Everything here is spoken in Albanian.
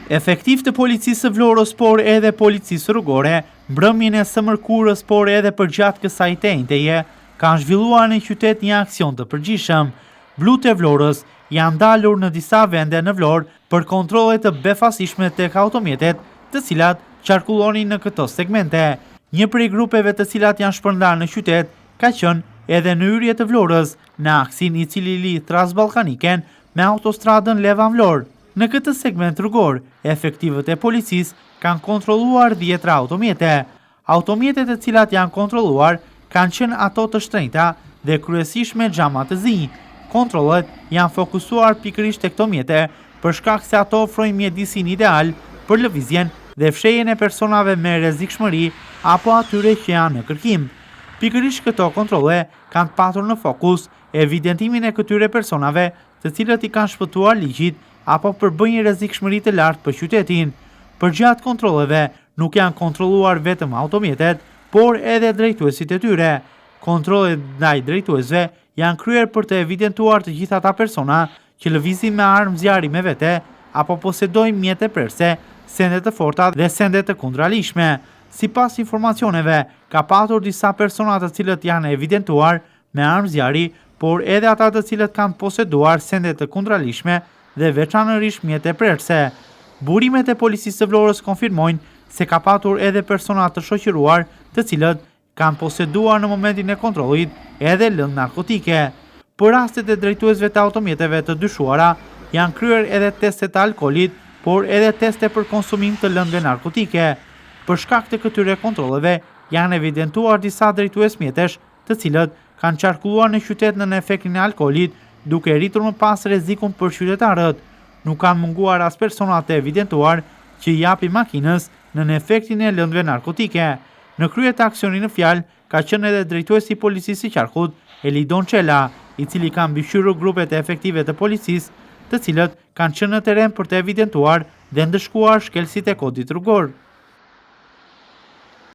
Efektiv të policisë së Vlorës, por edhe policisë rrugore, mbrëmjen e së mërkurës, por edhe përgjatë kësaj tenteje, kanë zhvilluar në qytet një aksion të përgjithshëm. Blut e Vlorës janë dalur në disa vende në Vlorë për kontrolle të befasishme tek automjetet, të cilat qarkullonin në këto segmente. Një prej grupeve të cilat janë shpërndarë në qytet ka qenë edhe në hyrje të Vlorës, në aksin i cili lidh Transballkaniken me autostradën Levan-Vlorë. Në këtë segment rrugor, efektivët e policisë kanë kontrolluar 10 automjete. Automjetet e cilat janë kontrolluar kanë qenë ato të shtrenjta dhe kryesisht me xhama të zi. Kontrollet janë fokusuar pikërisht tek këto mjete për shkak se ato ofrojnë mjedisin ideal për lëvizjen dhe fshehjen e personave me rrezikshmëri apo atyre që janë në kërkim. Pikërisht këto kontrolle kanë patur në fokus evidentimin e këtyre personave, të cilët i kanë shpëtuar ligjit apo përbëjnë rrezikshmëri të lartë për qytetin. Përgjatë kontrolleve nuk janë kontrolluar vetëm automjetet, por edhe drejtuesit e tyre. Kontrollet ndaj drejtuesve janë kryer për të evidentuar të gjitha ata persona që lëvizin me armë zjarri me vete apo posedojnë mjete prerëse, sende të forta dhe sende të kundralishme. Sipas informacioneve, ka patur disa persona të cilët janë evidentuar me armë zjarri, por edhe ata të cilët kanë poseduar sende të kundralishme dhe veçanërisht mjete prerëse. Burimet e policisë së Vlorës konfirmojnë se ka patur edhe persona të shoqëruar, të cilët kanë poseduar në momentin e kontrollit edhe lëndë narkotike. Për rastet e drejtuesve të automjeteve të dyshuara, janë kryer edhe teste të alkoolit, por edhe teste për konsumim të lëndëve narkotike. Për shkak të këtyre kontrolleve, janë evidentuar disa drejtues mjetesh, të cilët kanë qarkulluar në qytet në efektin e alkoolit, duke rritur më pas rrezikun për qytetarët. Nuk kanë munguar as personat të evidentuar që i japin makinës në efektin e lëndëve narkotike. Në krye të aksionit në fjalë ka qenë edhe drejtuesi i policisë së Qarkut, Elidon Çela, i cili ka mbështyrur grupet e efektive të policisë, të cilët kanë qenë në terren për të evidentuar dhe ndëshkuar shkelësit e kodit rrugor.